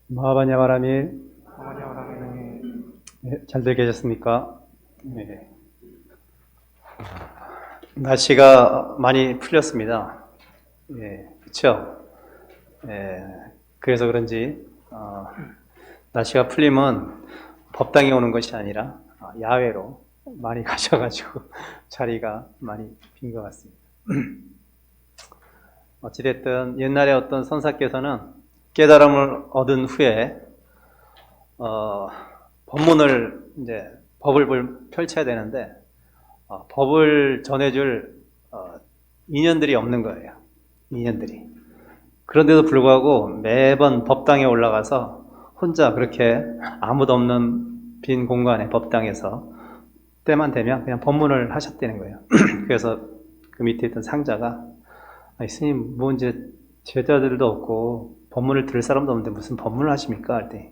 마하바냐 바람이 아마니아라미는 잘들 계셨습니까? 네. 날씨가 많이 풀렸습니다. 예, 그렇죠? 예, 그래서 그런지 날씨가 풀리면 법당에 오는 것이 아니라 야외로 많이 가셔가지고 자리가 많이 빈 것 같습니다. 어찌됐든 옛날에 어떤 선사께서는 깨달음을 얻은 후에 법문을 이제 법을 펼쳐야 되는데 법을 전해줄 인연들이 없는 거예요. 인연들이. 그런데도 불구하고 매번 법당에 올라가서 혼자 그렇게 아무도 없는 빈 공간에 법당에서 때만 되면 그냥 법문을 하셨다는 거예요. 그래서 그 밑에 있던 상자가 스님 뭐 이제 제자들도 없고 법문을 들을 사람도 없는데 무슨 법문을 하십니까? 할 때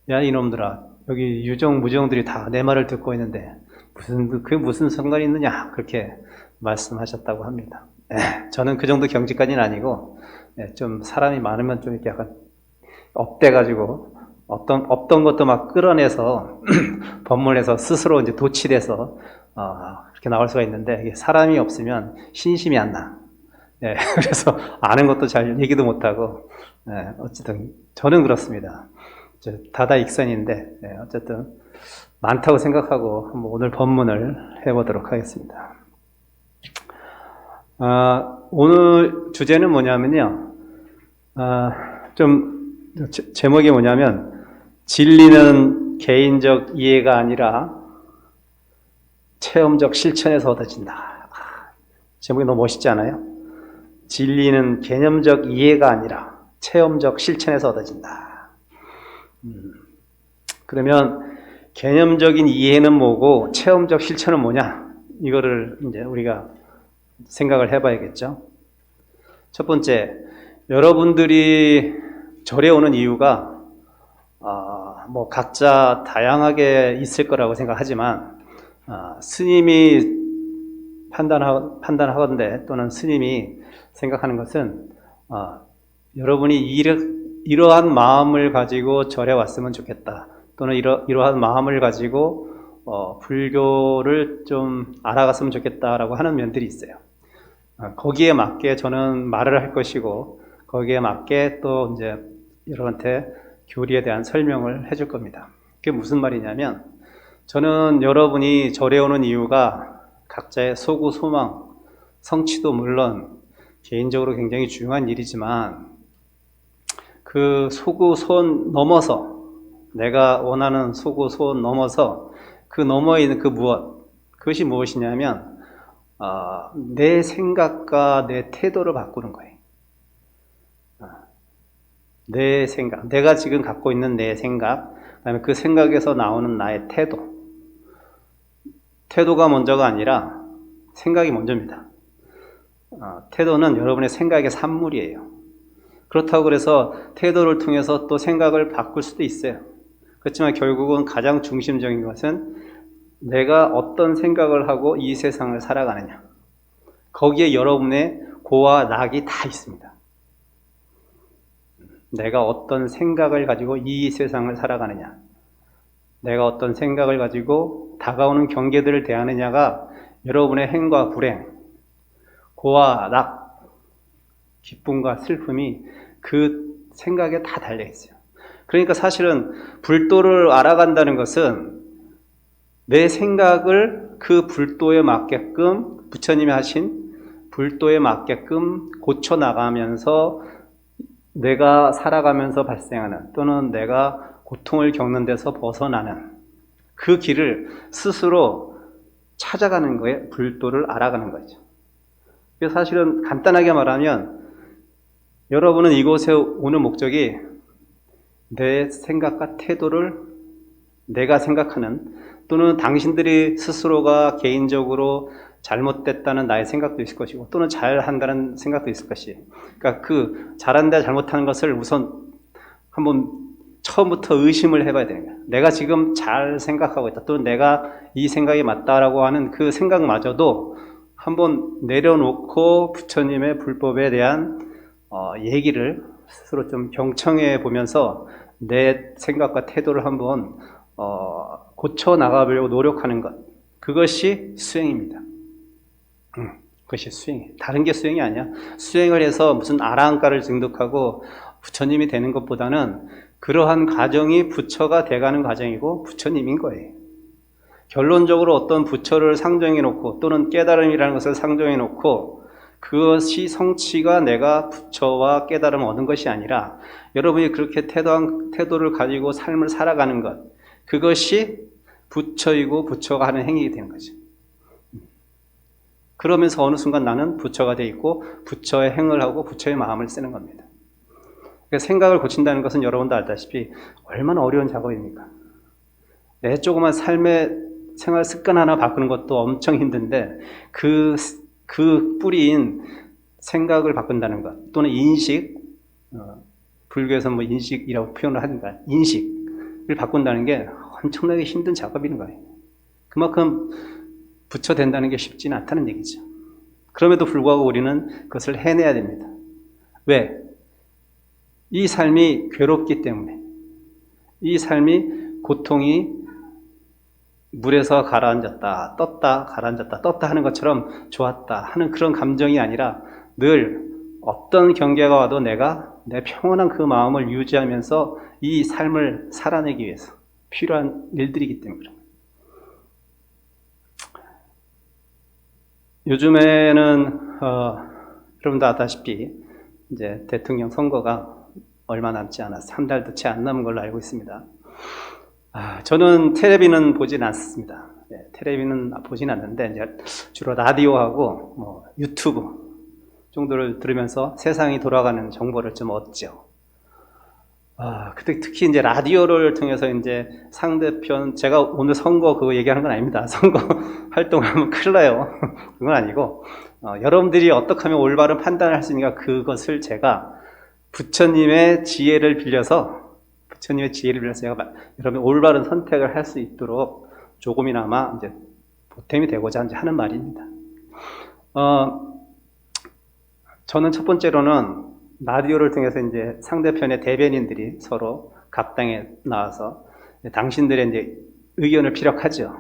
야 이놈들아 여기 유정 무정들이 다 내 말을 듣고 있는데 그게 무슨 상관이 있느냐 그렇게 말씀하셨다고 합니다. 저는 그 정도 경지까지는 아니고 좀 사람이 많으면 좀 이렇게 약간 업돼가지고 없던 것도 막 끌어내서 법문에서 스스로 이제 도취돼서 그렇게 나올 수가 있는데 이게 사람이 없으면 신심이 안 나. 그래서 아는 것도 잘 얘기도 못하고 어쨌든 저는 그렇습니다. 다다익선인데 어쨌든 많다고 생각하고 한번 오늘 법문을 해보도록 하겠습니다. 오늘 주제는 뭐냐면요. 좀 제목이 뭐냐면 진리는 개인적 이해가 아니라 체험적 실천에서 얻어진다. 제목이 너무 멋있지 않아요? 진리는 개념적 이해가 아니라 체험적 실천에서 얻어진다. 그러면 개념적인 이해는 뭐고 체험적 실천은 뭐냐? 이거를 이제 우리가 생각을 해봐야겠죠. 첫 번째, 여러분들이 절에 오는 이유가 뭐 각자 다양하게 있을 거라고 생각하지만 스님이 판단하건대 또는 스님이 생각하는 것은 여러분이 이러한 마음을 가지고 절에 왔으면 좋겠다. 또는 이러한 마음을 가지고 불교를 좀 알아갔으면 좋겠다라고 하는 면들이 있어요. 거기에 맞게 저는 말을 할 것이고 거기에 맞게 또 이제 여러분한테 교리에 대한 설명을 해줄 겁니다. 그게 무슨 말이냐면 저는 여러분이 절에 오는 이유가 각자의 소구, 소망, 성취도 물론 개인적으로 굉장히 중요한 일이지만 그 소구, 소원 넘어서 내가 원하는 소구, 소원 넘어서 그 너머에 있는 그 무엇, 그것이 무엇이냐면 내 생각과 내 태도를 바꾸는 거예요. 내 생각, 내가 지금 갖고 있는 내 생각, 그다음에 그 생각에서 나오는 나의 태도. 태도가 먼저가 아니라 생각이 먼저입니다. 태도는 여러분의 생각의 산물이에요. 그렇다고 그래서 태도를 통해서 또 생각을 바꿀 수도 있어요. 그렇지만 결국은 가장 중심적인 것은 내가 어떤 생각을 하고 이 세상을 살아가느냐. 거기에 여러분의 고와 낙이 다 있습니다. 내가 어떤 생각을 가지고 이 세상을 살아가느냐. 내가 어떤 생각을 가지고 다가오는 경계들을 대하느냐가 여러분의 행과 불행, 고와 낙, 기쁨과 슬픔이 그 생각에 다 달려있어요. 그러니까 사실은 불도를 알아간다는 것은 내 생각을 그 불도에 맞게끔 부처님이 하신 불도에 맞게끔 고쳐나가면서 내가 살아가면서 발생하는 또는 내가 고통을 겪는 데서 벗어나는 그 길을 스스로 찾아가는 거에 불도를 알아가는 거죠. 그래서 사실은 간단하게 말하면 여러분은 이곳에 오는 목적이 내 생각과 태도를 내가 생각하는 또는 당신들이 스스로가 개인적으로 잘못됐다는 나의 생각도 있을 것이고 또는 잘한다는 생각도 있을 것이 그러니까 그 잘한다 잘못하는 것을 우선 한번 처음부터 의심을 해봐야 되는 거야. 내가 지금 잘 생각하고 있다 또는 내가 이 생각이 맞다라고 하는 그 생각마저도 한번 내려놓고 부처님의 불법에 대한 얘기를 스스로 좀 경청해 보면서 내 생각과 태도를 한번 고쳐 나가려고 노력하는 것, 그것이 수행입니다. 그것이 수행이에요. 다른 게 수행이 아니야. 수행을 해서 무슨 아라한가를 증득하고 부처님이 되는 것보다는 그러한 과정이 부처가 돼가는 과정이고 부처님인 거예요. 결론적으로 어떤 부처를 상정해 놓고 또는 깨달음이라는 것을 상정해 놓고 그것이 성취가 내가 부처와 깨달음을 얻은 것이 아니라 여러분이 그렇게 태도를 가지고 삶을 살아가는 것, 그것이 부처이고 부처가 하는 행위가 되는 거죠. 그러면서 어느 순간 나는 부처가 돼 있고 부처의 행을 하고 부처의 마음을 쓰는 겁니다. 그러니까 생각을 고친다는 것은 여러분도 알다시피 얼마나 어려운 작업입니까? 내 조그만 삶의 생활 습관 하나 바꾸는 것도 엄청 힘든데 그 뿌리인 생각을 바꾼다는 것 또는 인식, 불교에서 뭐 인식이라고 표현을 하니까 인식을 바꾼다는 게 엄청나게 힘든 작업인 거예요. 그만큼 부처 된다는 게 쉽지는 않다는 얘기죠. 그럼에도 불구하고 우리는 그것을 해내야 됩니다. 왜? 이 삶이 괴롭기 때문에, 이 삶이 고통이 물에서 가라앉았다, 떴다, 가라앉았다, 떴다 하는 것처럼 좋았다 하는 그런 감정이 아니라 늘 어떤 경계가 와도 내가 내 평온한 그 마음을 유지하면서 이 삶을 살아내기 위해서 필요한 일들이기 때문에 그런 거예요. 요즘에는 여러분도 아다시피 이제 대통령 선거가 얼마 남지 않았어요. 한 달도 채 안 남은 걸로 알고 있습니다. 저는 텔레비는 보진 않습니다. 텔레비는 보진 않는데 이제 주로 라디오하고 뭐 유튜브 정도를 들으면서 세상이 돌아가는 정보를 좀 얻죠. 그때 특히 이제 라디오를 통해서 이제 상대편, 제가 오늘 선거 그거 얘기하는 건 아닙니다. 선거 활동하면 큰일 나요. 그건 아니고, 여러분들이 어떻게 하면 올바른 판단을 할 수 있는가, 그것을 제가 부처님의 지혜를 빌려서 제가 여러분 올바른 선택을 할 수 있도록 조금이나마 이제 보탬이 되고자 이제 하는 말입니다. 저는 첫 번째로는 라디오를 통해서 이제 상대편의 대변인들이 서로 갑당에 나와서 당신들의 이제 의견을 피력하죠.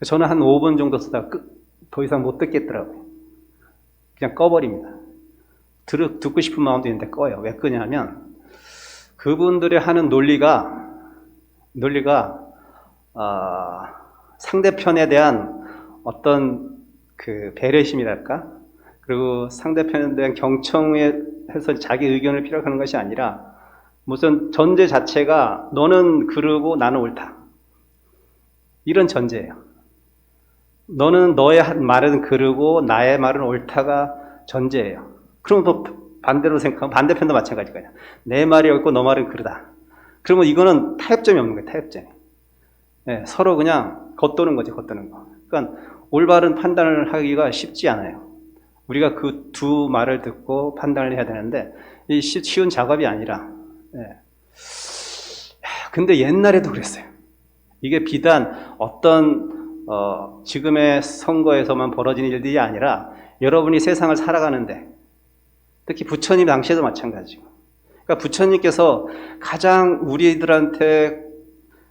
저는 한 5분 정도 쓰다가 더 이상 못 듣겠더라고요. 그냥 꺼버립니다. 듣고 싶은 마음도 있는데 꺼요. 왜 끄냐면 그분들이 하는 논리가 상대편에 대한 어떤 그 배려심이랄까? 그리고 상대편에 대한 경청해서 자기 의견을 피력하는 것이 아니라 무슨 전제 자체가 너는 그르고 나는 옳다. 이런 전제예요. 너는 너의 말은 그르고 나의 말은 옳다가 전제예요. 그럼 또 반대로 생각하면 반대편도 마찬가지 거예요. 내 말이 옳고 너 말은 그르다. 그러면 이거는 타협점이 없는 거예요. 타협점이. 서로 그냥 겉도는 거죠. 겉도는 거. 그러니까 올바른 판단을 하기가 쉽지 않아요. 우리가 그 두 말을 듣고 판단을 해야 되는데 이 쉬운 작업이 아니라 근데 옛날에도 그랬어요. 이게 비단 어떤 지금의 선거에서만 벌어지는 일들이 아니라 여러분이 세상을 살아가는데 특히 부처님 당시에도 마찬가지고 그러니까 부처님께서 가장 우리들한테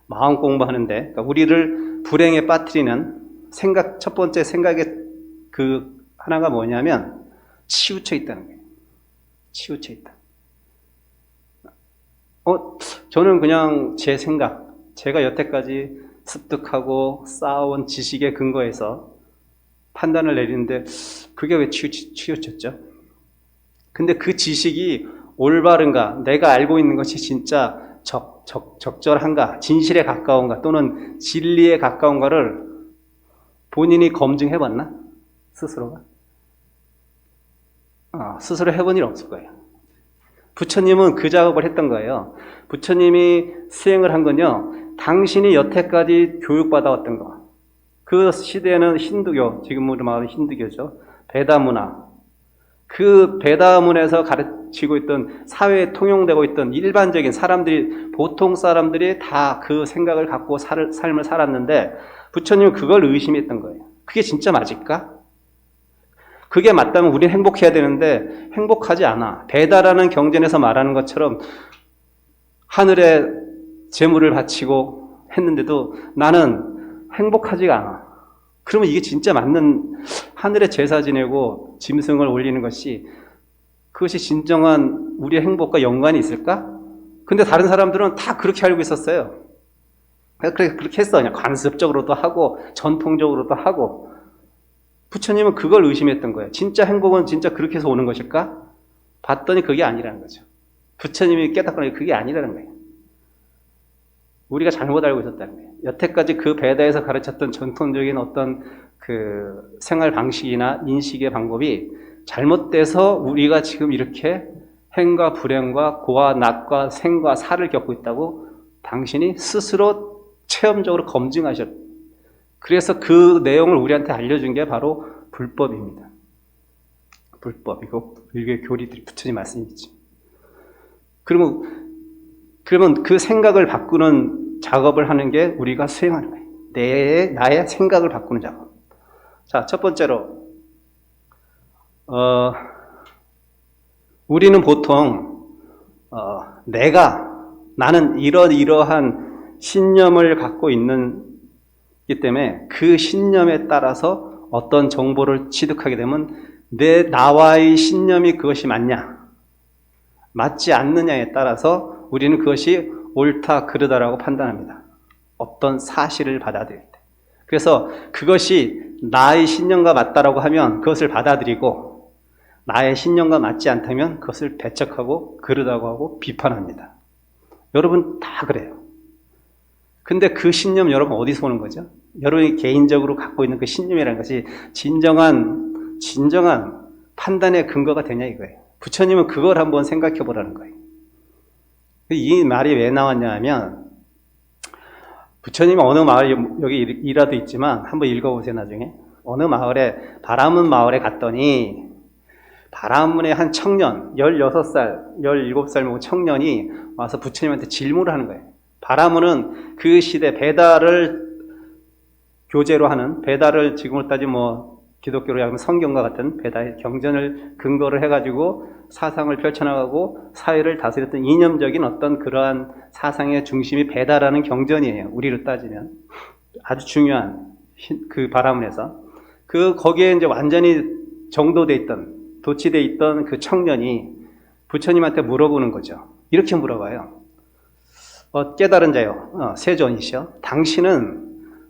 마음 공부하는데 그러니까 우리를 불행에 빠뜨리는 첫 번째 생각의 그 하나가 뭐냐면 치우쳐 있다는 거예요. 치우쳐 있다. 저는 그냥 제 생각, 제가 여태까지 습득하고 쌓아온 지식에 근거해서 판단을 내리는데 그게 왜 치우쳤죠? 근데 그 지식이 올바른가, 내가 알고 있는 것이 진짜 적절한가, 진실에 가까운가 또는 진리에 가까운가를 본인이 검증해봤나? 스스로가? 스스로 해본 일 없을 거예요. 부처님은 그 작업을 했던 거예요. 부처님이 수행을 한 건요, 당신이 여태까지 교육받아왔던 거. 그 시대에는 힌두교, 지금으로 말하는 힌두교죠. 베다문화. 그 베다문에서 가르치고 있던, 사회에 통용되고 있던 일반적인 사람들이, 보통 사람들이 다 그 생각을 갖고 삶을 살았는데, 부처님은 그걸 의심했던 거예요. 그게 진짜 맞을까? 그게 맞다면 우리는 행복해야 되는데 행복하지 않아. 배다라는 경전에서 말하는 것처럼 하늘에 제물을 바치고 했는데도 나는 행복하지가 않아. 그러면 이게 진짜 맞는 하늘에 제사 지내고 짐승을 올리는 것이 그것이 진정한 우리의 행복과 연관이 있을까? 근데 다른 사람들은 다 그렇게 알고 있었어요. 그렇게 했어. 그냥 관습적으로도 하고 전통적으로도 하고. 부처님은 그걸 의심했던 거예요. 진짜 행복은 진짜 그렇게 해서 오는 것일까? 봤더니 그게 아니라는 거죠. 부처님이 깨닫거나 그게 아니라는 거예요. 우리가 잘못 알고 있었다는 거예요. 여태까지 그 베다에서 가르쳤던 전통적인 어떤 그 생활 방식이나 인식의 방법이 잘못돼서 우리가 지금 이렇게 행과 불행과 고와 낙과 생과 사를 겪고 있다고 당신이 스스로 체험적으로 검증하셨. 그래서 그 내용을 우리한테 알려준 게 바로 불법입니다. 불법이고 이게 교리들이 부처님 말씀이지. 그러면 그 생각을 바꾸는 작업을 하는 게 우리가 수행하는 거예요. 나의 생각을 바꾸는 작업. 자, 첫 번째로 우리는 보통 나는 이러한 신념을 갖고 있기 때문에 그 신념에 따라서 어떤 정보를 취득하게 되면 나와의 신념이 그것이 맞냐 맞지 않느냐에 따라서 우리는 그것이 옳다 그르다라고 판단합니다. 어떤 사실을 받아들일 때. 그래서 그것이 나의 신념과 맞다라고 하면 그것을 받아들이고 나의 신념과 맞지 않다면 그것을 배척하고 그르다고 하고 비판합니다. 여러분 다 그래요. 근데 그 신념 여러분 어디서 오는 거죠? 여러분이 개인적으로 갖고 있는 그 신념이라는 것이 진정한 판단의 근거가 되냐 이거예요. 부처님은 그걸 한번 생각해 보라는 거예요. 이 말이 왜 나왔냐 하면 부처님은 어느 마을, 여기 이라도 있지만 한번 읽어보세요 나중에. 어느 마을에 바라문 마을에 갔더니 바라문의 한 청년 16살, 17살 먹은 청년이 와서 부처님한테 질문을 하는 거예요. 바라문은 그 시대 배다를 교재로 하는, 배다를 지금으로 따지면 기독교로 하면 성경과 같은 배다의 경전을 근거를 해가지고 사상을 펼쳐나가고 사회를 다스렸던 이념적인 어떤 그러한 사상의 중심이 배다라는 경전이에요. 우리로 따지면 아주 중요한 그 바라문에서 거기에 이제 완전히 정도돼 있던 도취돼 있던 그 청년이 부처님한테 물어보는 거죠. 이렇게 물어봐요. 깨달은 자요, 세존이시여,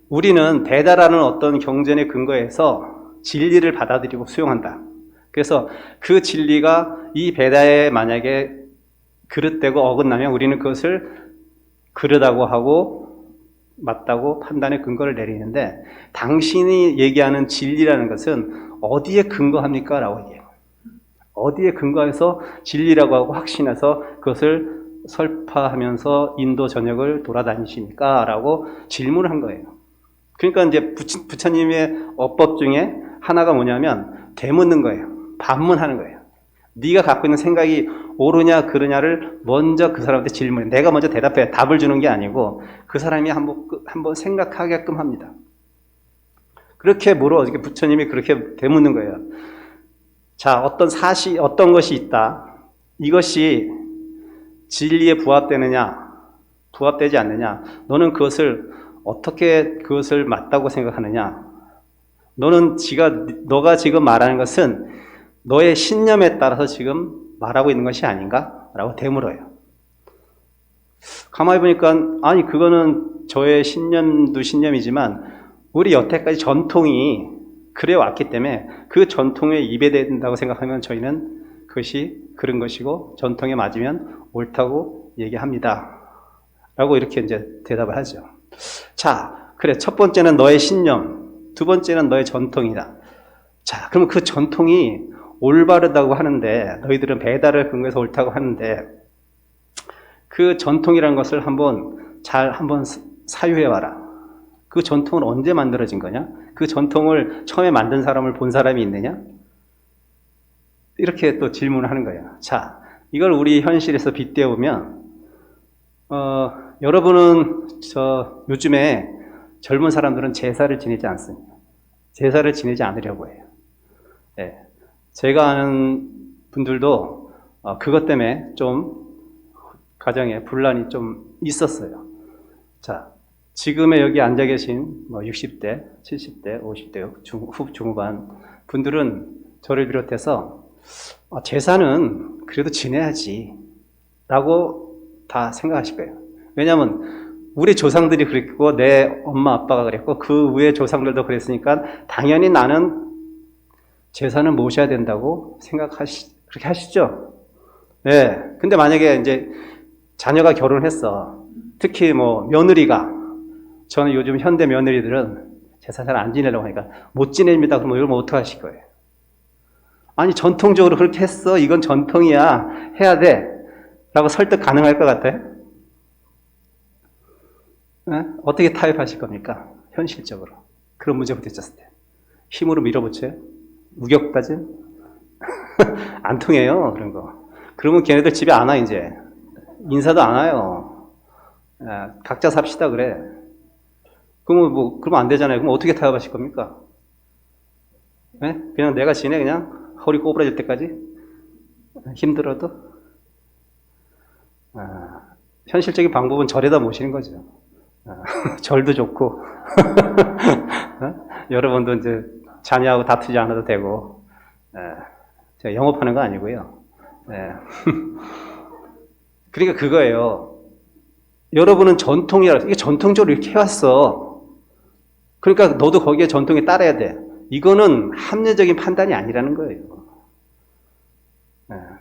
우리는 배다라는 어떤 경전의 근거에서 진리를 받아들이고 수용한다. 그래서 그 진리가 이 배다에 만약에 그릇되고 어긋나면 우리는 그것을 그르다고 하고 맞다고 판단의 근거를 내리는데 당신이 얘기하는 진리라는 것은 어디에 근거합니까? 라고 얘기해요. 어디에 근거해서 진리라고 하고 확신해서 그것을 설파하면서 인도 전역을 돌아다니십니까? 라고 질문을 한 거예요. 그러니까 이제 부처님의 어법 중에 하나가 뭐냐면 되묻는 거예요. 반문하는 거예요. 네가 갖고 있는 생각이 옳으냐 그르냐를 먼저 그 사람한테 질문해. 내가 먼저 대답해. 답을 주는 게 아니고 그 사람이 한번 생각하게끔 합니다. 그렇게 부처님이 그렇게 되묻는 거예요. 자, 어떤 것이 있다. 이것이 진리에 부합되느냐, 부합되지 않느냐. 너는 어떻게 그것을 맞다고 생각하느냐. 너가 지금 말하는 것은 너의 신념에 따라서 지금 말하고 있는 것이 아닌가? 라고 되물어요. 가만히 보니까, 아니, 그거는 저의 신념도 신념이지만, 우리 여태까지 전통이 그래 왔기 때문에 그 전통에 입에된다고 생각하면 저희는 그것이 그런 것이고, 전통에 맞으면 옳다고 얘기합니다. 라고 이렇게 이제 대답을 하죠. 자, 그래. 첫 번째는 너의 신념. 두 번째는 너의 전통이다. 자, 그럼 그 전통이 올바르다고 하는데, 너희들은 배다를 근거해서 옳다고 하는데, 그 전통이라는 것을 한번 사유해봐라. 그 전통은 언제 만들어진 거냐? 그 전통을 처음에 만든 사람을 본 사람이 있느냐? 이렇게 또 질문을 하는 거예요. 자, 이걸 우리 현실에서 빗대어보면, 여러분은 요즘에 젊은 사람들은 제사를 지내지 않습니다. 제사를 지내지 않으려고 해요. 네. 제가 아는 분들도 그것 때문에 좀 가정에 분란이 좀 있었어요. 자, 지금의 여기 앉아 계신 뭐 60대, 70대, 50대 중후반 분들은 저를 비롯해서 제사는 그래도 지내야지 라고 다 생각하실 거예요. 왜냐하면 우리 조상들이 그랬고 내 엄마 아빠가 그랬고 그 위에 조상들도 그랬으니까 당연히 나는 제사는 모셔야 된다고 그렇게 하시죠? 네. 근데 만약에 이제 자녀가 결혼했어. 특히 뭐 며느리가, 저는 요즘 현대 며느리들은 제사 잘 안 지내려고 하니까 못 지냅니다. 그러면 이러면 어떡하실 거예요? 아니, 전통적으로 그렇게 했어. 이건 전통이야. 해야 돼. 라고 설득 가능할 것 같아요? 네? 어떻게 타협하실 겁니까? 현실적으로. 그런 문제 부딪혔을 때. 힘으로 밀어붙여요? 우격다짐? 안 통해요, 그런 거. 그러면 걔네들 집에 안 와, 이제. 인사도 안 와요. 각자 삽시다, 그래. 그러면 안 되잖아요. 그럼 어떻게 타협하실 겁니까? 네? 그냥 내가 지내, 그냥 허리 꼬부라질 때까지? 힘들어도? 현실적인 방법은 절에다 모시는 거죠. 절도 좋고. 여러분도 이제 자녀하고 다투지 않아도 되고. 제가 영업하는 거 아니고요. 그러니까 그거예요. 여러분은 전통이라, 이게 전통적으로 이렇게 해왔어. 그러니까 너도 거기에 전통에 따라야 돼. 이거는 합리적인 판단이 아니라는 거예요.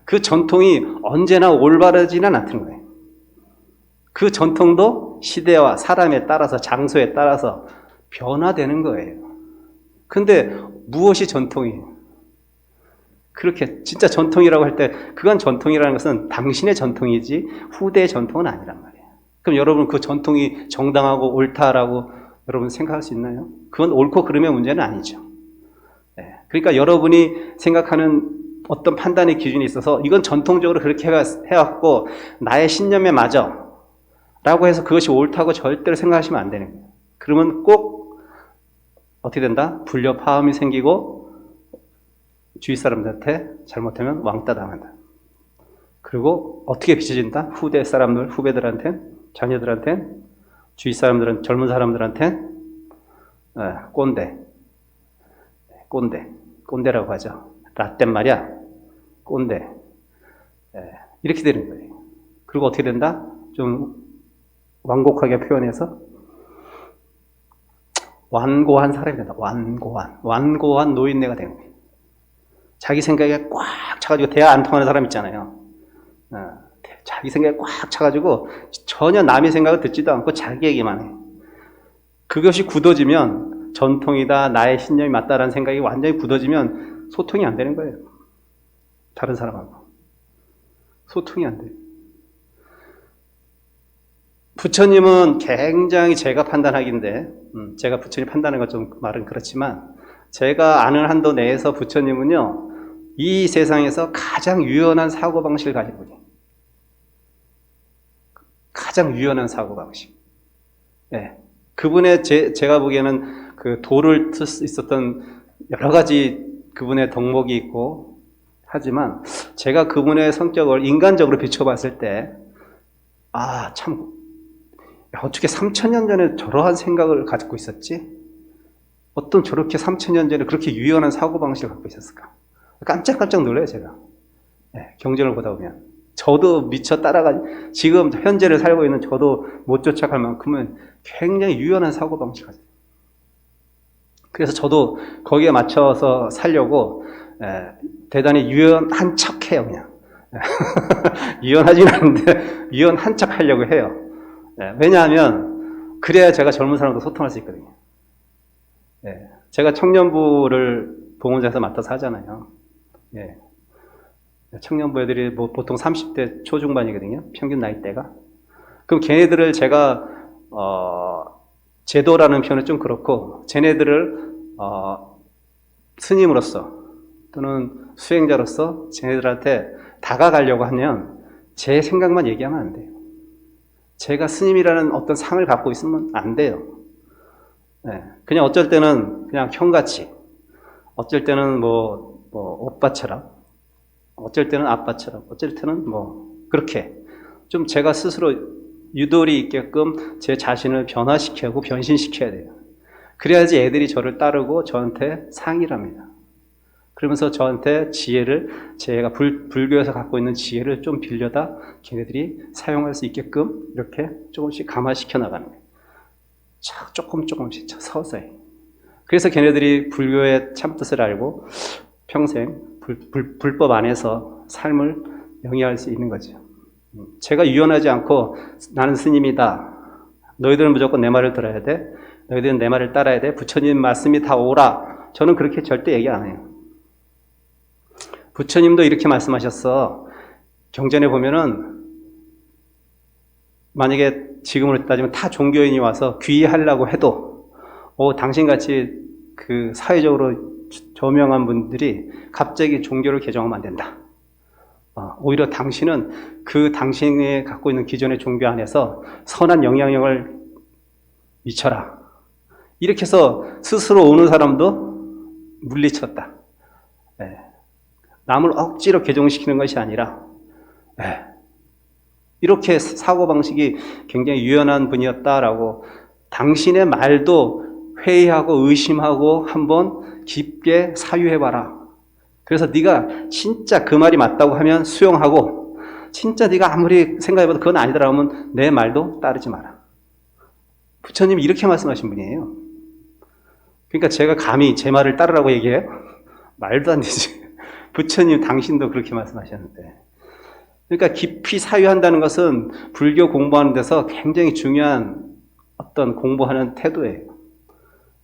그 전통이 언제나 올바르지는 않다는 거예요. 그 전통도 시대와 사람에 따라서, 장소에 따라서 변화되는 거예요. 근데 무엇이 전통이에요? 그렇게 진짜 전통이라고 할 때 그건 전통이라는 것은 당신의 전통이지 후대의 전통은 아니란 말이에요. 그럼 여러분 그 전통이 정당하고 옳다라고 여러분 생각할 수 있나요? 그건 옳고 그름의 문제는 아니죠. 그러니까 여러분이 생각하는 어떤 판단의 기준이 있어서 이건 전통적으로 그렇게 해왔고 나의 신념에 맞아 라고 해서 그것이 옳다고 절대로 생각하시면 안 되는 거예요. 그러면 꼭 어떻게 된다? 불협화음이 생기고 주위 사람들한테 잘못하면 왕따 당한다. 그리고 어떻게 비춰진다? 후대 사람들, 후배들한테, 자녀들한테, 주위 사람들은, 젊은 사람들한테 꼰대라고 하죠. 라떼 말이야. 꼰대. 이렇게 되는 거예요. 그리고 어떻게 된다? 좀 완곡하게 표현해서 완고한 사람이 된다. 완고한 노인네가 되는 거예요. 자기 생각에 꽉 차가지고 대화 안 통하는 사람 있잖아요. 자기 생각에 꽉 차가지고 전혀 남의 생각을 듣지도 않고 자기 얘기만 해. 그것이 굳어지면 전통이다, 나의 신념이 맞다라는 생각이 완전히 굳어지면 소통이 안 되는 거예요. 다른 사람하고. 소통이 안 돼요. 부처님은 굉장히 제가 판단하기인데, 제가 부처님 판단하는 건 좀 말은 그렇지만, 제가 아는 한도 내에서 부처님은요, 이 세상에서 가장 유연한 사고방식을 가진 분이에요. 가장 유연한 사고방식. 네. 그분의 제가 보기에는 그 도를 틀 수 있었던 여러 가지 그분의 덕목이 있고, 하지만 제가 그분의 성격을 인간적으로 비춰봤을 때, 참, 어떻게 3000년 전에 저러한 생각을 가지고 있었지? 어떤 저렇게 3000년 전에 그렇게 유연한 사고방식을 갖고 있었을까? 깜짝깜짝 놀라요, 제가. 경전을 보다 보면. 저도 미처 지금 현재를 살고 있는 저도 못 쫓아갈 만큼은 굉장히 유연한 사고방식을 가져요. 그래서 저도 거기에 맞춰서 살려고 대단히 유연한 척 해요, 그냥. 유연하진 않은데, 유연한 척 하려고 해요. 왜냐하면, 그래야 제가 젊은 사람도 소통할 수 있거든요. 제가 청년부를 봉헌사에서 맡아서 하잖아요. 청년부 애들이 뭐 보통 30대 초중반이거든요. 평균 나이대가. 그럼 걔네들을 제가, 제도라는 표현은 좀 그렇고, 쟤네들을, 스님으로서 또는 수행자로서 쟤네들한테 다가가려고 하면 제 생각만 얘기하면 안 돼요. 제가 스님이라는 어떤 상을 갖고 있으면 안 돼요. 그냥 어쩔 때는 그냥 형같이, 어쩔 때는 오빠처럼, 어쩔 때는 아빠처럼, 어쩔 때는 그렇게 좀 제가 스스로 유도리 있게끔 제 자신을 변화시키고 변신시켜야 돼요. 그래야지 애들이 저를 따르고 저한테 상의를 합니다. 그러면서 저한테 지혜를, 제가 불교에서 갖고 있는 지혜를 좀 빌려다 걔네들이 사용할 수 있게끔 이렇게 조금씩 감화시켜 나가는 거예요. 조금씩 서서히. 그래서 걔네들이 불교의 참뜻을 알고 평생 불법 안에서 삶을 영위할 수 있는 거죠. 제가 유연하지 않고 나는 스님이다. 너희들은 무조건 내 말을 들어야 돼. 너희들은 내 말을 따라야 돼. 부처님 말씀이 다 오라. 저는 그렇게 절대 얘기 안 해요. 부처님도 이렇게 말씀하셨어. 경전에 보면은 만약에 지금으로 따지면 타 종교인이 와서 귀의하려고 해도 당신같이 그 사회적으로 저명한 분들이 갑자기 종교를 개정하면 안 된다. 오히려 당신은 그 당신이 갖고 있는 기존의 종교 안에서 선한 영향력을 미쳐라. 이렇게 해서 스스로 오는 사람도 물리쳤다. 네. 남을 억지로 개종시키는 것이 아니라 이렇게 사고방식이 굉장히 유연한 분이었다라고 당신의 말도 회의하고 의심하고 한번 깊게 사유해봐라. 그래서 네가 진짜 그 말이 맞다고 하면 수용하고 진짜 네가 아무리 생각해봐도 그건 아니더라 하면 내 말도 따르지 마라. 부처님이 이렇게 말씀하신 분이에요. 그러니까 제가 감히 제 말을 따르라고 얘기해요? 말도 안 되지. 부처님 당신도 그렇게 말씀하셨는데. 그러니까 깊이 사유한다는 것은 불교 공부하는 데서 굉장히 중요한 어떤 공부하는 태도예요.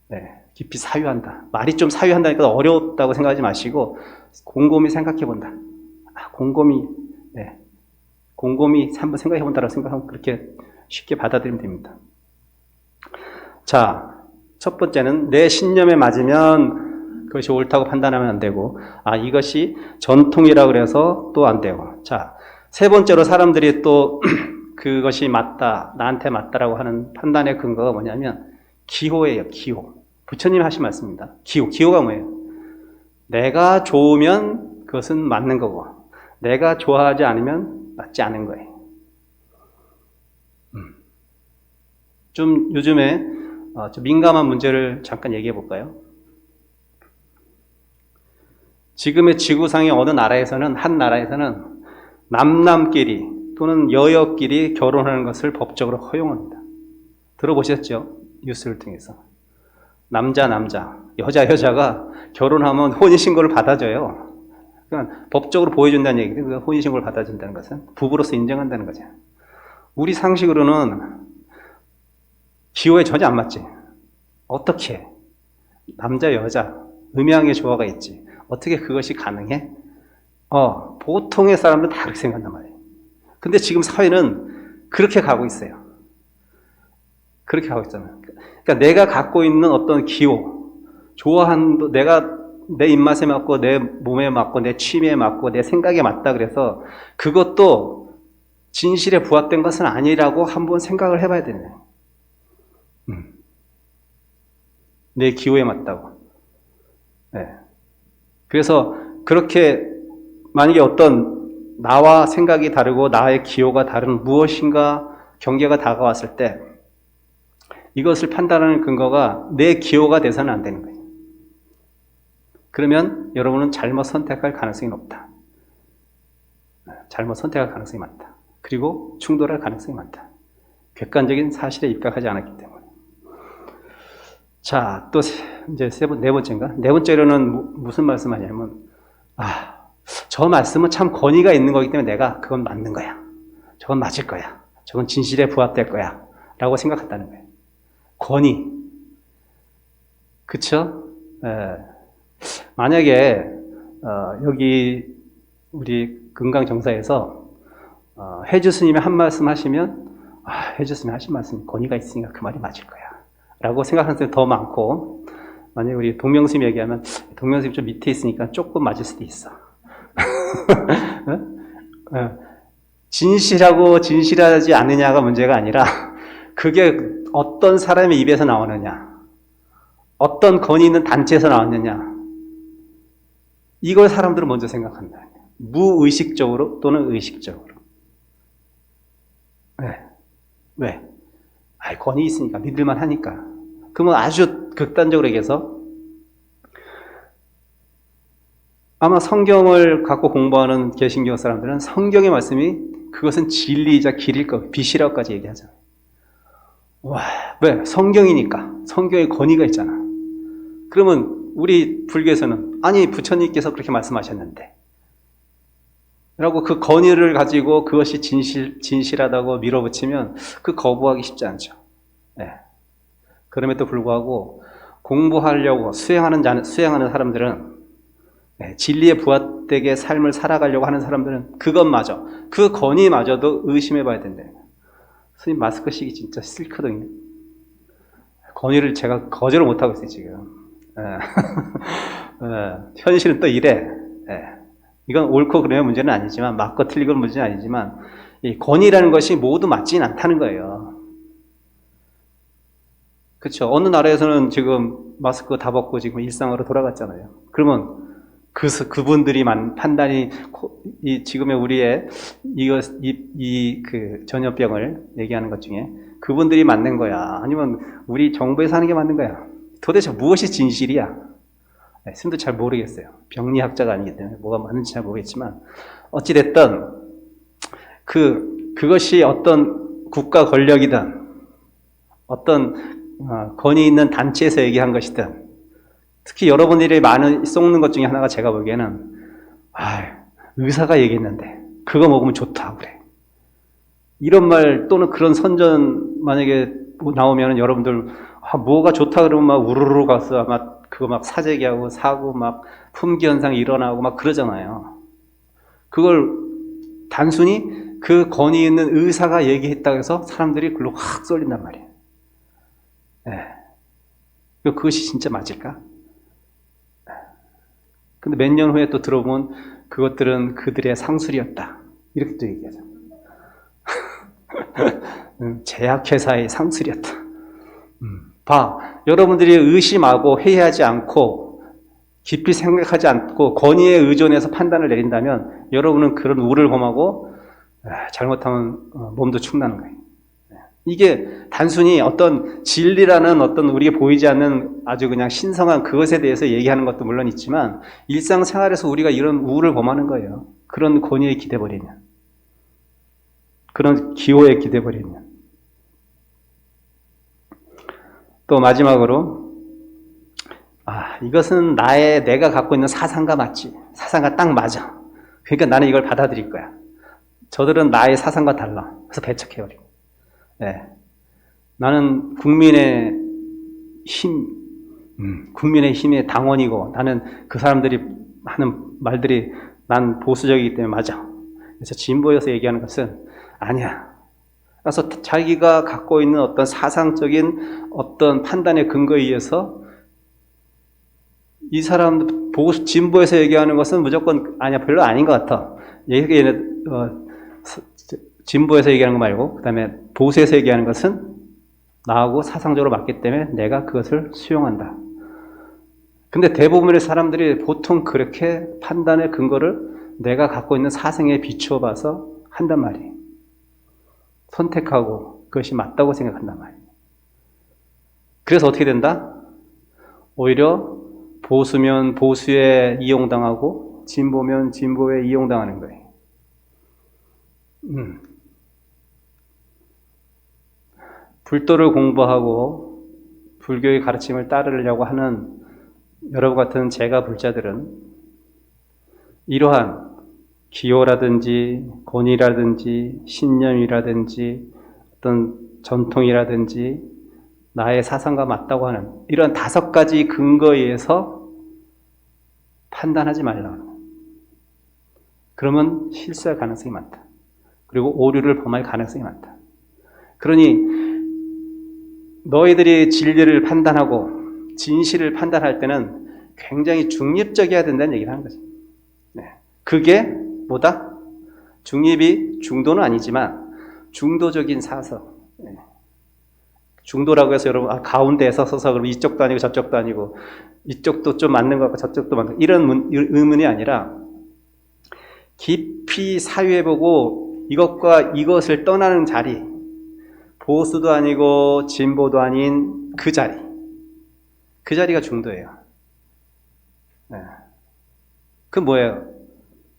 네, 깊이 사유한다. 말이 좀 사유한다니까 어렵다고 생각하지 마시고 곰곰이 생각해 본다. 곰곰이 한번 생각해 본다라고 생각하면 그렇게 쉽게 받아들이면 됩니다. 자, 첫 번째는 내 신념에 맞으면 그것이 옳다고 판단하면 안 되고, 이것이 전통이라고 그래서 또 안 되고. 자, 세 번째로 사람들이 또 그것이 맞다, 나한테 맞다라고 하는 판단의 근거가 뭐냐면 기호예요, 기호. 부처님 하신 말씀입니다. 기호가 뭐예요? 내가 좋으면 그것은 맞는 거고, 내가 좋아하지 않으면 맞지 않은 거예요. 좀 요즘에 좀 민감한 문제를 잠깐 얘기해 볼까요? 지금의 지구상의 어느 나라에서는, 한 나라에서는 남남끼리 또는 여여끼리 결혼하는 것을 법적으로 허용합니다. 들어보셨죠? 뉴스를 통해서. 남자, 여자가 결혼하면 혼인신고를 받아줘요. 그러니까 법적으로 보여준다는 얘기죠. 혼인신고를 받아준다는 것은 부부로서 인정한다는 거죠. 우리 상식으로는 기호에 전혀 안 맞지. 어떻게? 남자, 여자, 음양의 조화가 있지. 어떻게 그것이 가능해? 보통의 사람들은 다 그렇게 생각한단 말이에요. 근데 지금 사회는 그렇게 가고 있어요. 그렇게 가고 있잖아요. 그러니까 내가 갖고 있는 어떤 기호, 내가 내 입맛에 맞고, 내 몸에 맞고, 내 취미에 맞고, 내 생각에 맞다 그래서 그것도 진실에 부합된 것은 아니라고 한번 생각을 해봐야 되네요. 내 기호에 맞다고. 네. 그래서 그렇게 만약에 어떤 나와 생각이 다르고 나의 기호가 다른 무엇인가 경계가 다가왔을 때 이것을 판단하는 근거가 내 기호가 돼서는 안 되는 거예요. 그러면 여러분은 잘못 선택할 가능성이 높다. 잘못 선택할 가능성이 많다. 그리고 충돌할 가능성이 많다. 객관적인 사실에 입각하지 않았기 때문에. 자, 또 이제 네 번째인가? 네 번째로는 무슨 말씀하냐면, 저 말씀은 참 권위가 있는 거기 때문에 내가 그건 맞는 거야. 저건 맞을 거야. 저건 진실에 부합될 거야. 라고 생각한다는 거예요. 권위. 그쵸? 만약에, 여기 우리 금강정사에서, 해주 스님이 한 말씀 하시면, 해주 스님이 하신 말씀이 권위가 있으니까 그 말이 맞을 거야. 라고 생각하는 사람이 더 많고, 만약에 우리 동명스님 얘기하면, 동명스님 좀 밑에 있으니까 조금 맞을 수도 있어. 진실하고 진실하지 않느냐가 문제가 아니라, 그게 어떤 사람의 입에서 나오느냐, 어떤 권위 있는 단체에서 나왔느냐, 이걸 사람들은 먼저 생각한다. 무의식적으로 또는 의식적으로. 왜? 권위 있으니까, 믿을만 하니까. 그러면 아주 극단적으로 얘기해서 아마 성경을 갖고 공부하는 개신교 사람들은 성경의 말씀이 그것은 진리이자 길일 것, 빛이라고까지 얘기하잖아요. 와, 왜? 성경이니까. 성경에 권위가 있잖아. 그러면 우리 불교에서는 아니 부처님께서 그렇게 말씀하셨는데 라고 그 권위를 가지고 그것이 진실하다고 밀어붙이면 그 거부하기 쉽지 않죠. 네. 그럼에도 불구하고 공부하려고 수행하는 사람들은 진리에 부합되게 삶을 살아가려고 하는 사람들은 그것마저, 그 권위마저도 의심해 봐야 된다. 스님 마스크 쓰기 진짜 싫거든요. 권위를 제가 거절을 못하고 있어요, 지금. 현실은 또 이래. 이건 옳고 그러면 문제는 아니지만, 맞고 틀리고 문제는 아니지만, 이 권위라는 것이 모두 맞지는 않다는 거예요. 그렇죠. 어느 나라에서는 지금 마스크 다 벗고 지금 일상으로 돌아갔잖아요. 그러면 그분들이 판단이 지금의 우리의 그 전염병을 얘기하는 것 중에 그분들이 맞는 거야? 아니면 우리 정부에서 하는 게 맞는 거야? 도대체 무엇이 진실이야? 스님도 잘 모르겠어요. 병리학자가 아니기 때문에 뭐가 맞는지 잘 모르겠지만 어찌됐든 그것이 어떤 국가 권력이든 어떤 권위 있는 단체에서 얘기한 것이든 특히 여러분들이 많은 쏟는 것 중에 하나가 제가 보기에는 의사가 얘기했는데 그거 먹으면 좋다 그래. 이런 말 또는 그런 선전 만약에 나오면 여러분들 뭐가 좋다 그러면 막 우르르 가서 막 그거 막 사재기하고 사고 막 품귀 현상이 일어나고 막 그러잖아요. 그걸 단순히 그 권위 있는 의사가 얘기했다고 해서 사람들이 그걸로 확 쏠린단 말이에요. 그것이 진짜 맞을까? 근데 몇 년 후에 또 들어보면 그것들은 그들의 상술이었다. 이렇게 또 얘기하죠. 제약회사의 상술이었다. 여러분들이 의심하고 회의하지 않고 깊이 생각하지 않고 권위에 의존해서 판단을 내린다면 여러분은 그런 우를 범하고 잘못하면 몸도 축나는 거예요. 이게 단순히 어떤 진리라는 어떤 우리에게 보이지 않는 아주 그냥 신성한 그것에 대해서 얘기하는 것도 물론 있지만 일상생활에서 우리가 이런 우를 범하는 거예요. 그런 권위에 기대버리면, 그런 기호에 기대버리면. 또 마지막으로 이것은 내가 갖고 있는 사상과 맞지. 사상과 딱 맞아. 그러니까 나는 이걸 받아들일 거야. 저들은 나의 사상과 달라. 그래서 배척해버리고. 나는 국민의 힘의 당원이고 나는 그 사람들이 하는 말들이 난 보수적이기 때문에 맞아. 그래서 진보여서 얘기하는 것은 아니야. 그래서 자기가 갖고 있는 어떤 사상적인 어떤 판단의 근거에 의해서 이 사람 진보에서 얘기하는 것은 무조건 아니야, 별로 아닌 것 같아. 진보에서 얘기하는 거 말고 그 다음에 보수에서 얘기하는 것은 나하고 사상적으로 맞기 때문에 내가 그것을 수용한다. 근데 대부분의 사람들이 보통 그렇게 판단의 근거를 내가 갖고 있는 사상에 비추어 봐서 한단 말이에요. 선택하고 그것이 맞다고 생각한단 말이에요. 그래서 어떻게 된다? 오히려 보수면 보수에 이용당하고 진보면 진보에 이용당하는 거예요. 불도를 공부하고 불교의 가르침을 따르려고 하는 여러분 같은 제가 불자들은 이러한 기호라든지 권위라든지 신념이라든지 어떤 전통이라든지 나의 사상과 맞다고 하는 이런 5가지 근거에 의해서 판단하지 말라. 그러면 실수할 가능성이 많다. 그리고 오류를 범할 가능성이 많다. 그러니 너희들이 진리를 판단하고 진실을 판단할 때는 굉장히 중립적이어야 된다는 얘기를 하는 거죠. 그게 뭐다? 중립이 중도는 아니지만 중도적인 사서. 중도라고 해서 여러분 가운데에 서서 그럼 이쪽도 아니고 저쪽도 아니고 이쪽도 좀 맞는 것 같고 저쪽도 맞는 것 같고 이런 의문이 아니라 깊이 사유해보고 이것과 이것을 떠나는 자리, 보수도 아니고 진보도 아닌 그 자리. 그 자리가 중도예요. 네. 그 뭐예요?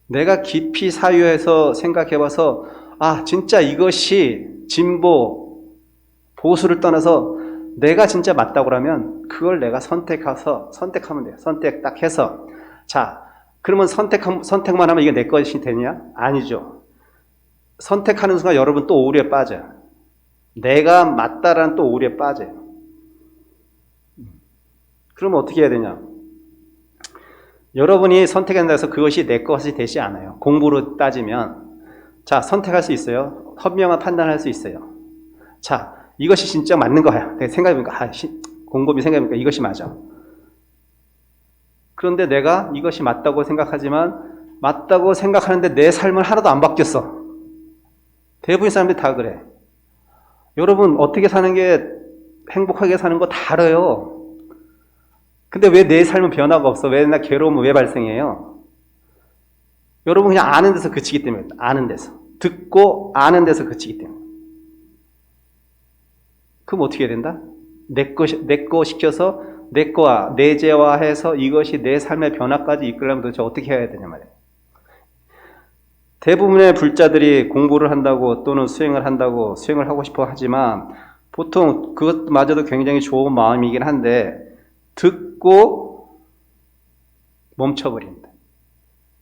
내가 깊이 사유해서 생각해봐서 진짜 이것이 진보, 보수를 떠나서 내가 진짜 맞다고 하면 그걸 내가 선택하면 돼요. 선택 딱 해서 자, 그러면 선택만 하면 이게 내 것이 되냐? 아니죠. 선택하는 순간 여러분 또 오류에 빠져요. 내가 맞다라는 또 오류에 빠져요. 그러면 어떻게 해야 되냐? 여러분이 선택한다 해서 그것이 내 것이 되지 않아요. 공부로 따지면 자, 선택할 수 있어요. 현명한 판단할 수 있어요. 자, 이것이 진짜 맞는 거야. 내가 생각해보니까 곰곰이 생각해보니까 이것이 맞아. 그런데 내가 이것이 맞다고 생각하지만 맞다고 생각하는데 내 삶은 하나도 안 바뀌었어. 대부분의 사람들이 다 그래. 여러분 어떻게 사는 게 행복하게 사는 거 다 알아요. 근데 왜 내 삶은 변화가 없어? 왜 나 괴로움은 왜 발생해요? 여러분 그냥 아는 데서 그치기 때문에 아는 데서 듣고 아는 데서 그치기 때문에. 그럼 어떻게 해야 된다? 내 거 시켜서 내 거와 내재화해서 이것이 내 삶의 변화까지 이끌려면 도대체 어떻게 해야 되냐 말이에요. 대부분의 불자들이 공부를 한다고 또는 수행을 하고 싶어 하지만 보통 그것마저도 굉장히 좋은 마음이긴 한데 듣고 멈춰버린다.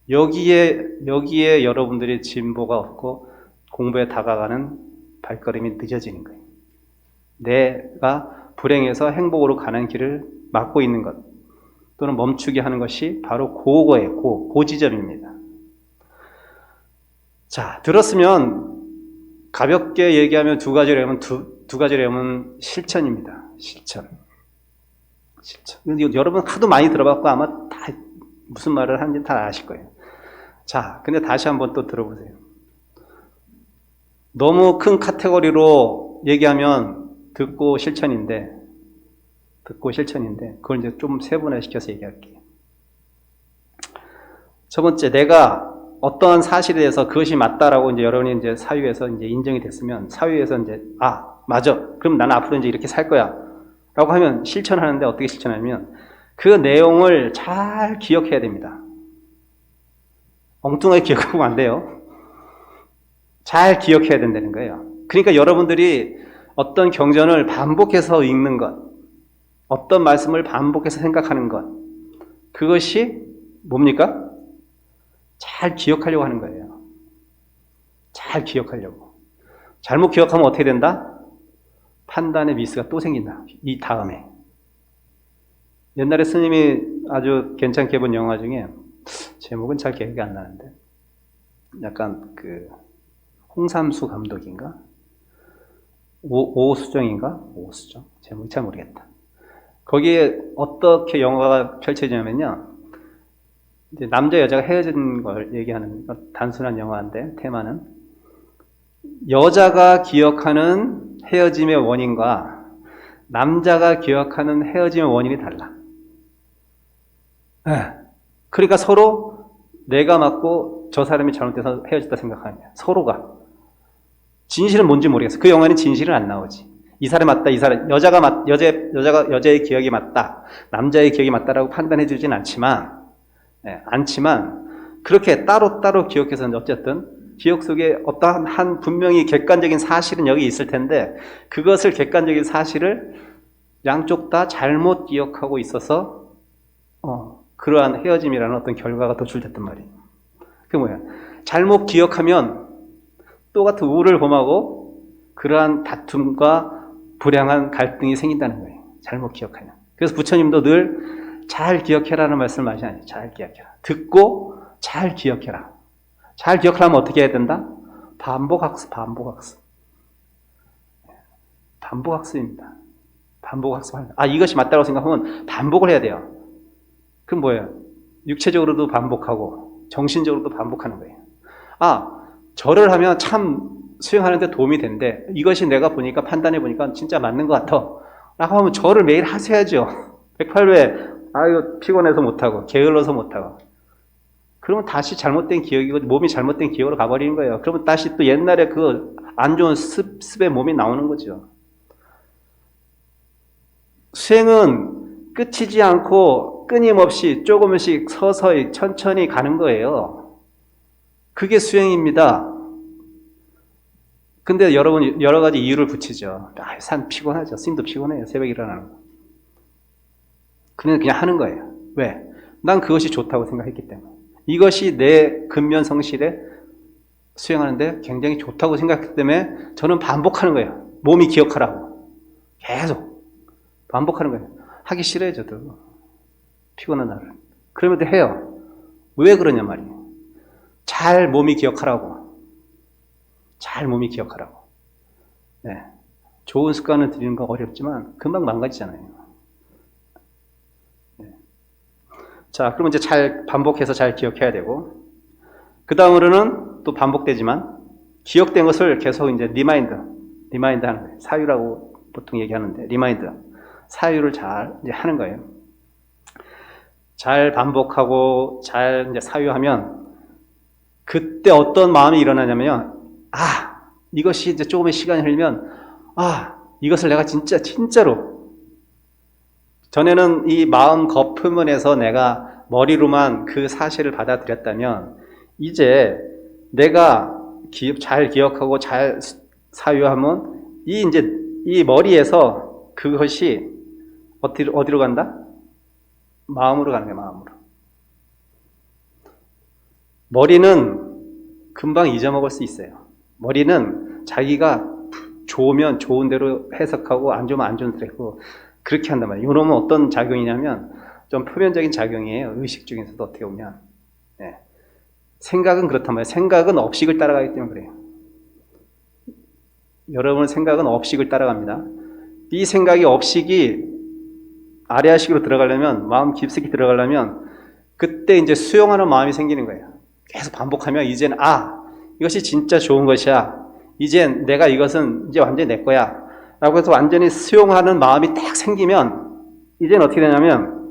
여기에 여러분들이 진보가 없고 공부에 다가가는 발걸음이 늦어지는 거예요. 내가 불행해서 행복으로 가는 길을 막고 있는 것 또는 멈추게 하는 것이 바로 그거예요. 그 지점입니다. 자, 들었으면 가볍게 얘기하면 두 가지로 하면 실천입니다. 실천. 근데 여러분 하도 많이 들어봤고 아마 다 무슨 말을 하는지 다 아실 거예요. 자, 근데 다시 한번 또 들어보세요. 너무 큰 카테고리로 얘기하면 듣고 실천인데 그걸 이제 좀 세분화시켜서 얘기할게요. 첫 번째, 내가 어떠한 사실에 대해서 그것이 맞다라고 이제 여러분이 이제 사유에서 이제 인정이 됐으면 사유에서 이제 맞아. 그럼 나는 앞으로 이제 이렇게 살 거야. 라고 하면 실천하는데 어떻게 실천하냐면 그 내용을 잘 기억해야 됩니다. 엉뚱하게 기억하면 안 돼요. 잘 기억해야 된다는 거예요. 그러니까 여러분들이 어떤 경전을 반복해서 읽는 것, 어떤 말씀을 반복해서 생각하는 것, 그것이 뭡니까? 잘 기억하려고 하는 거예요. 잘 기억하려고. 잘못 기억하면 어떻게 된다? 판단의 미스가 또 생긴다. 이 다음에. 옛날에 스님이 아주 괜찮게 본 영화 중에 제목은 잘 기억이 안 나는데 약간 홍삼수 감독인가? 오수정인가? 오수정? 제목이 잘 모르겠다. 거기에 어떻게 영화가 펼쳐지냐면요. 이제 남자 여자가 헤어진 걸 얘기하는 단순한 영화인데 테마는 여자가 기억하는 헤어짐의 원인과 남자가 기억하는 헤어짐의 원인이 달라. 그러니까 서로 내가 맞고 저 사람이 잘못돼서 헤어졌다 생각하냐. 서로가. 진실은 뭔지 모르겠어. 그 영화는 진실은 안 나오지. 이 사람이 맞다, 여자의 기억이 맞다, 남자의 기억이 맞다라고 판단해 주진 않지만, 그렇게 따로따로 기억해서는 어쨌든 기억 속에 어떠한 한 분명히 객관적인 사실은 여기 있을 텐데 그것을 객관적인 사실을 양쪽 다 잘못 기억하고 있어서 그러한 헤어짐이라는 어떤 결과가 도출됐단 말이에요. 그게 뭐야? 잘못 기억하면 또 같은 우를 범하고 그러한 다툼과 불량한 갈등이 생긴다는 거예요. 잘못 기억하면. 그래서 부처님도 늘 잘 기억해라는 말씀을 많이 하죠. 잘 기억해라. 듣고 잘 기억해라. 잘 기억하려면 어떻게 해야 된다? 반복학습. 반복학습입니다. 반복학습. 이것이 맞다고 생각하면 반복을 해야 돼요. 그럼 뭐예요? 육체적으로도 반복하고 정신적으로도 반복하는 거예요. 절을 하면 참 수행하는데 도움이 된대. 이것이 내가 보니까 판단해 보니까 진짜 맞는 것 같아. 라고 하면 절을 매일 하셔야죠. 108회 이거 피곤해서 못하고 게을러서 못하고 그러면 다시 잘못된 기억이고 몸이 잘못된 기억으로 가버리는 거예요. 그러면 다시 또 옛날에 그 안 좋은 습에 몸이 나오는 거죠. 수행은 끝이지 않고 끊임없이 조금씩 서서히 천천히 가는 거예요. 그게 수행입니다. 근데 여러분 여러 가지 이유를 붙이죠. 산 피곤하죠. 스님도 피곤해요. 새벽에 일어나는 거. 그냥 하는 거예요. 왜? 난 그것이 좋다고 생각했기 때문에. 이것이 내 근면 성실에 수행하는데 굉장히 좋다고 생각했기 때문에 저는 반복하는 거예요. 몸이 기억하라고. 계속 반복하는 거예요. 하기 싫어요, 저도. 피곤한 날은. 그럼에도 해요. 왜 그러냐 말이에요. 잘 몸이 기억하라고. 잘 몸이 기억하라고. 네. 좋은 습관을 들이는 건 어렵지만 금방 망가지잖아요. 네. 자, 그러면 이제 잘 반복해서 잘 기억해야 되고, 그 다음으로는 또 반복되지만 기억된 것을 계속 이제 리마인드 하는 거예요. 사유라고 보통 얘기하는데 리마인드, 사유를 잘 이제 하는 거예요. 잘 반복하고 잘 이제 사유하면 그때 어떤 마음이 일어나냐면요. 이것이 이제 조금의 시간이 흘리면 이것을 내가 진짜로 전에는 이 마음 거품문에서 내가 머리로만 그 사실을 받아들였다면 이제 내가 잘 기억하고 잘 사유하면 이 머리에서 그것이 어디로 간다? 마음으로 가는 거야, 마음으로. 머리는 금방 잊어먹을 수 있어요. 머리는 자기가 좋으면 좋은 대로 해석하고 안 좋으면 안 좋은 대로 하고 그렇게 한단 말이에요. 이놈은 어떤 작용이냐면 좀 표면적인 작용이에요. 의식 중에서도 어떻게 보면. 네. 생각은 그렇단 말이에요. 생각은 업식을 따라가기 때문에 그래요. 여러분의 생각은 업식을 따라갑니다. 이 생각이 업식이 아래아식으로 들어가려면, 마음 깊숙이 들어가려면 그때 이제 수용하는 마음이 생기는 거예요. 계속 반복하면 이제는 이것이 진짜 좋은 것이야. 이젠 내가 이것은 이제 완전히 내 거야. 라고 해서 완전히 수용하는 마음이 딱 생기면 이제는 어떻게 되냐면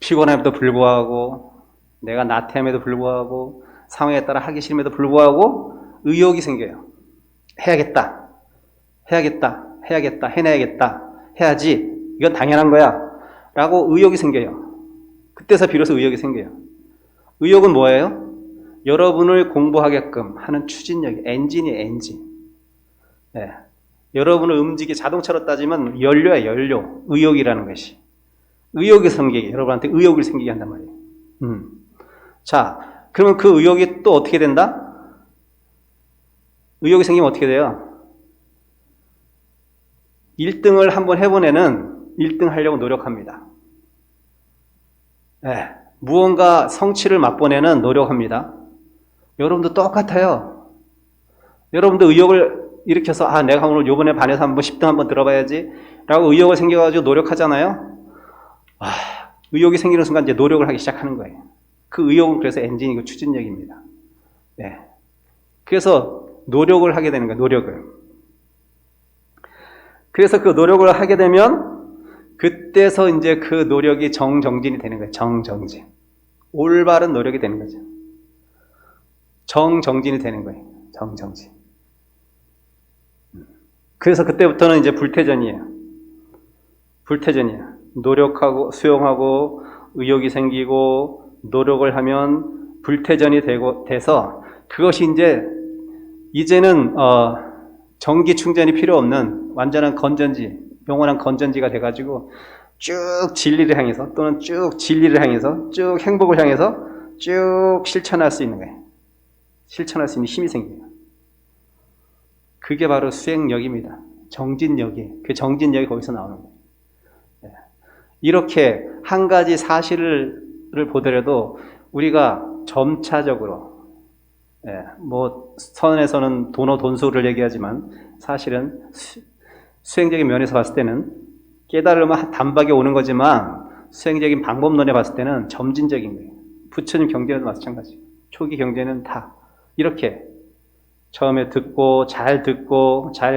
피곤함에도 불구하고 내가 나태함에도 불구하고 상황에 따라 하기 싫음에도 불구하고 의욕이 생겨요. 해야겠다. 해내야겠다. 해야지. 이건 당연한 거야. 라고 의욕이 생겨요. 그때서 비로소 의욕이 생겨요. 의욕은 뭐예요? 여러분을 공부하게끔 하는 추진력이, 엔진이에요, 엔진. 네. 여러분을 움직이 자동차로 따지면 연료야, 연료. 의욕이라는 것이. 의욕이 생기게, 여러분한테 의욕을 생기게 한단 말이에요. 자, 그러면 그 의욕이 또 어떻게 된다? 의욕이 생기면 어떻게 돼요? 1등을 한번 해본 애는 1등 하려고 노력합니다. 네. 무언가 성취를 맛본 애는 노력합니다. 여러분도 똑같아요. 여러분도 의욕을 일으켜서 내가 오늘 요번에 반에서 한번 10등 한번 들어봐야지 라고 의욕을 생겨가지고 노력하잖아요. 의욕이 생기는 순간 이제 노력을 하기 시작하는 거예요. 그 의욕은 그래서 엔진이고 추진력입니다. 네. 그래서 노력을 하게 되는 거예요. 노력을. 그래서 그 노력을 하게 되면 그때서 이제 그 노력이 정정진이 되는 거예요. 정정진. 올바른 노력이 되는 거죠. 정정진이 되는 거예요. 정정진. 그래서 그때부터는 이제 불태전이에요. 노력하고 수용하고 의욕이 생기고 노력을 하면 불태전이 돼서 그것이 이제는 전기 충전이 필요 없는 완전한 건전지, 영원한 건전지가 돼가지고 쭉 진리를 향해서 또는 쭉 진리를 향해서 쭉 행복을 향해서 쭉 실천할 수 있는 거예요. 실천할 수 있는 힘이 생겨요. 그게 바로 수행력입니다. 정진력이. 그 정진력이 거기서 나오는 거예요. 이렇게 한 가지 사실을 보더라도 우리가 점차적으로 선에서는 돈수를 얘기하지만 사실은 수행적인 면에서 봤을 때는 깨달음은 단박에 오는 거지만 수행적인 방법론에 봤을 때는 점진적인 거예요. 부처님 경전에도 마찬가지. 초기 경전은 다 이렇게 처음에 듣고 잘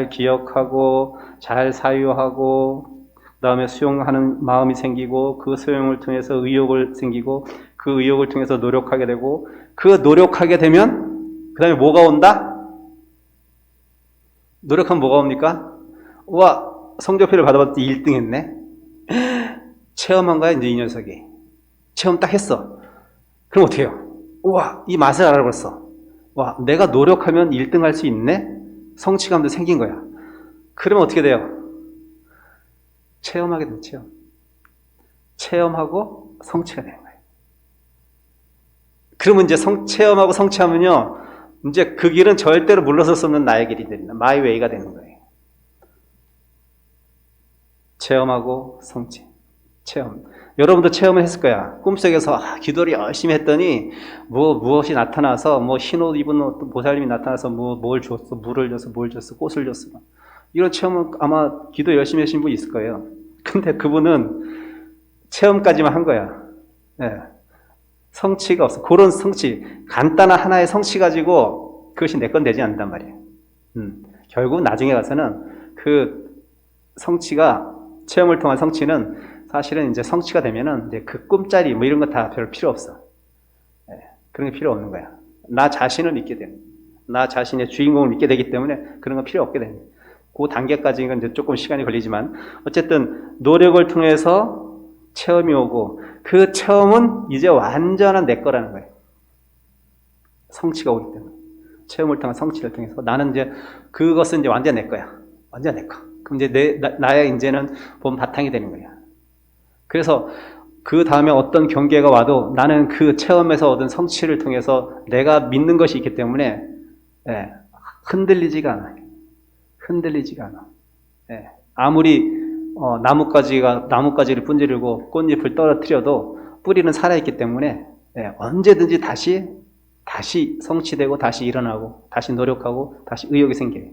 기억하고 잘 사유하고 그 다음에 수용하는 마음이 생기고 그 수용을 통해서 의욕을 생기고 그 의욕을 통해서 노력하게 되고, 그 노력하게 되면 그 다음에 뭐가 온다? 노력하면 뭐가 옵니까? 우와, 성적표를 받아봤더니 1등 했네. 체험한 거야 이제 이 녀석이. 체험 딱 했어. 그럼 어떻게 해요? 우와, 이 맛을 알아버렸어. 와, 내가 노력하면 1등 할 수 있네? 성취감도 생긴 거야. 그러면 어떻게 돼요? 체험하게 돼, 체험. 체험하고 성취가 되는 거예요. 그러면 이제 체험하고 성취하면요, 이제 그 길은 절대로 물러설 수 없는 나의 길이 됩니다. 마이 웨이가 되는 거예요. 체험하고 성취. 체험. 여러분도 체험을 했을 거야. 꿈속에서 기도를 열심히 했더니 무엇이 나타나서 흰 옷 입은 보살님이 나타나서 뭘 줬어, 물을 줬어, 뭘 줬어, 꽃을 줬어. 이런 체험은 아마 기도 열심히 하신 분 있을 거예요. 근데 그분은 체험까지만 한 거야. 네. 성취가 없어. 그런 성취, 간단한 하나의 성취 가지고 그것이 내 건 되지 않는단 말이에요. 결국 나중에 가서는 그 성취가, 체험을 통한 성취는 사실은 이제 성취가 되면은 이제 그 꿈짜리 이런 거 다 별 필요 없어. 네, 그런 게 필요 없는 거야. 나 자신을 믿게 되는, 나 자신의 주인공을 믿게 되기 때문에 그런 건 필요 없게 됩니다. 그 단계까지는 이제 조금 시간이 걸리지만 어쨌든 노력을 통해서 체험이 오고 그 체험은 이제 완전한 내 거라는 거예요. 성취가 오기 때문에. 체험을 통한 성취를 통해서 나는 이제 그것은 이제 완전 내 거야. 완전 내 거. 그럼 이제 나의 이제는 본 바탕이 되는 거야. 그래서 그 다음에 어떤 경계가 와도 나는 그 체험에서 얻은 성취를 통해서 내가 믿는 것이 있기 때문에 흔들리지가 않아요. 흔들리지가 않아. 아무리 나뭇가지를 분지르고 꽃잎을 떨어뜨려도 뿌리는 살아있기 때문에 언제든지 다시 성취되고 다시 일어나고 다시 노력하고 다시 의욕이 생겨요.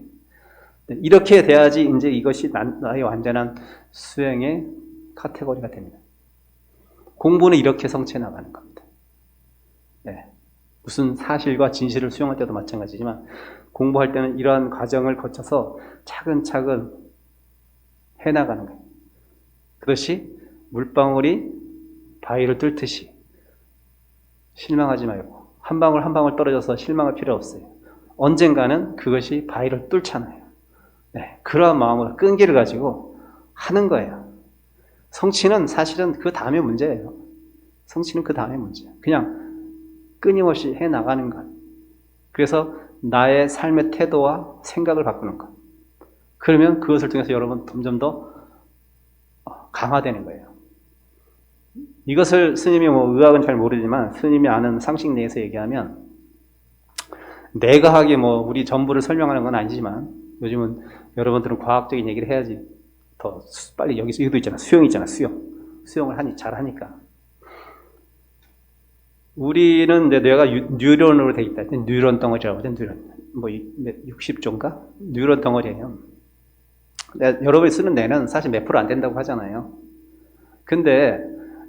이렇게 돼야지 이제 이것이 나의 완전한 수행의 카테고리가 됩니다. 공부는 이렇게 성취해 나가는 겁니다. 무슨 사실과 진실을 수용할 때도 마찬가지지만 공부할 때는 이러한 과정을 거쳐서 차근차근 해나가는 거예요. 그것이 물방울이 바위를 뚫듯이 실망하지 말고 한 방울 한 방울 떨어져서 실망할 필요 없어요. 언젠가는 그것이 바위를 뚫잖아요. 그러한 마음으로 끈기를 가지고 하는 거예요. 성취는 사실은 그 다음의 문제예요. 성취는 그 다음의 문제예요. 그냥 끊임없이 해나가는 것. 그래서 나의 삶의 태도와 생각을 바꾸는 것. 그러면 그것을 통해서 여러분 점점 더 강화되는 거예요. 이것을 스님이 의학은 잘 모르지만 스님이 아는 상식 내에서 얘기하면 내가하게 우리 전부를 설명하는 건 아니지만 요즘은 여러분들은 과학적인 얘기를 해야지 더 빨리 여기서 이것도 있잖아. 수영 있잖아. 수영을 잘 하니까. 우리는 이제 뇌가 뉴런으로 돼 있다. 뉴런 덩어리라고 하죠. 뉴런. 60조인가? 뉴런 덩어리예요. 여러분이 쓰는 뇌는 사실 몇 프로 안 된다고 하잖아요. 근데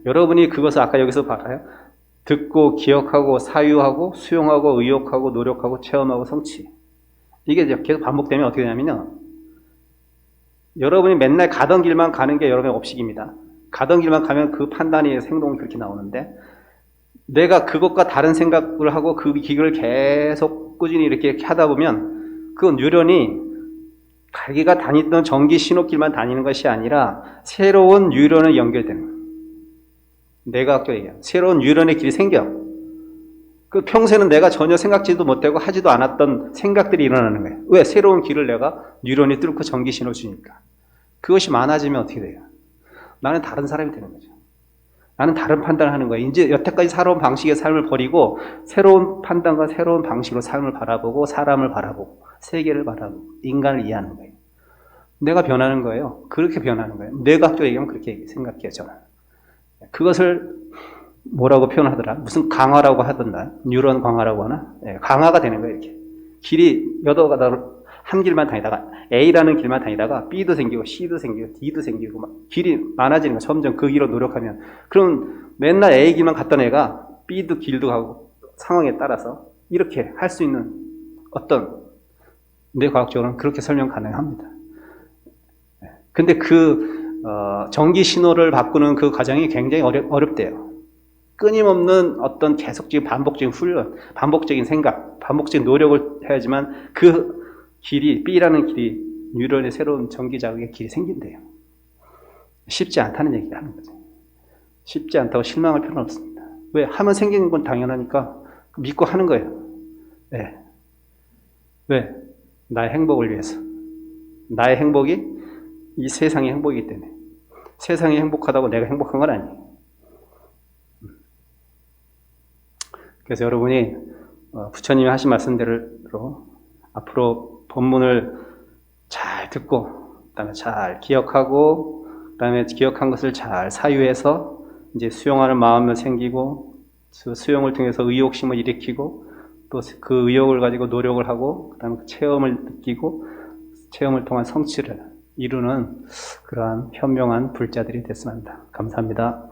여러분이 그것을 아까 여기서 봐요. 듣고, 기억하고, 사유하고, 수용하고, 의욕하고, 노력하고, 체험하고, 성취. 이게 이제 계속 반복되면 어떻게 되냐면요. 여러분이 맨날 가던 길만 가는 게 여러분의 업식입니다. 가던 길만 가면 그 판단이 행동이 그렇게 나오는데 내가 그것과 다른 생각을 하고 그 길을 계속 꾸준히 이렇게 하다 보면 그 뉴런이 자기가 다니던 전기 신호길만 다니는 것이 아니라 새로운 뉴런을 연결되는 거예요. 뇌과학적으로 얘기해요. 새로운 뉴런의 길이 생겨. 그 평소에는 내가 전혀 생각지도 못하고 하지도 않았던 생각들이 일어나는 거예요. 왜? 새로운 길을 내가 뉴런이 뚫고 전기 신호를 주니까. 그것이 많아지면 어떻게 돼요? 나는 다른 사람이 되는 거죠. 나는 다른 판단을 하는 거예요. 이제 여태까지 살아온 방식의 삶을 버리고 새로운 판단과 새로운 방식으로 삶을 바라보고 사람을 바라보고 세계를 바라보고 인간을 이해하는 거예요. 내가 변하는 거예요. 그렇게 변하는 거예요. 뇌과학적으로 얘기하면 그렇게 생각해요. 저는. 그것을 뭐라고 표현하더라? 무슨 강화라고 하던가? 뉴런 강화라고 하나? 강화가 되는 거예요. 이렇게. 길이 여러 가다로 한 길만 다니다가 A라는 길만 다니다가 B도 생기고 C도 생기고 D도 생기고 막 길이 많아지는 거야. 점점 그 길로 노력하면. 그럼 맨날 A 길만 갔던 애가 B도 길도 가고 상황에 따라서 이렇게 할 수 있는 어떤 뇌과학적으로는 그렇게 설명 가능합니다. 근데 전기 신호를 바꾸는 그 과정이 굉장히 어렵대요. 끊임없는 어떤 계속적인 반복적인 훈련, 반복적인 생각, 반복적인 노력을 해야지만 그 길이, B라는 길이, 뉴런의 새로운 전기 자극의 길이 생긴대요. 쉽지 않다는 얘기를 하는 거죠. 쉽지 않다고 실망할 필요는 없습니다. 왜? 하면 생기는 건 당연하니까 믿고 하는 거예요. 네. 왜? 나의 행복을 위해서. 나의 행복이 이 세상의 행복이기 때문에. 세상이 행복하다고 내가 행복한 건 아니에요. 그래서 여러분이 부처님이 하신 말씀대로 앞으로 본문을 잘 듣고, 그 다음에 잘 기억하고, 그 다음에 기억한 것을 잘 사유해서 이제 수용하는 마음이 생기고, 수용을 통해서 의욕심을 일으키고, 또 그 의욕을 가지고 노력을 하고, 그 다음에 체험을 느끼고, 체험을 통한 성취를 이루는 그러한 현명한 불자들이 됐으면 합니다. 감사합니다.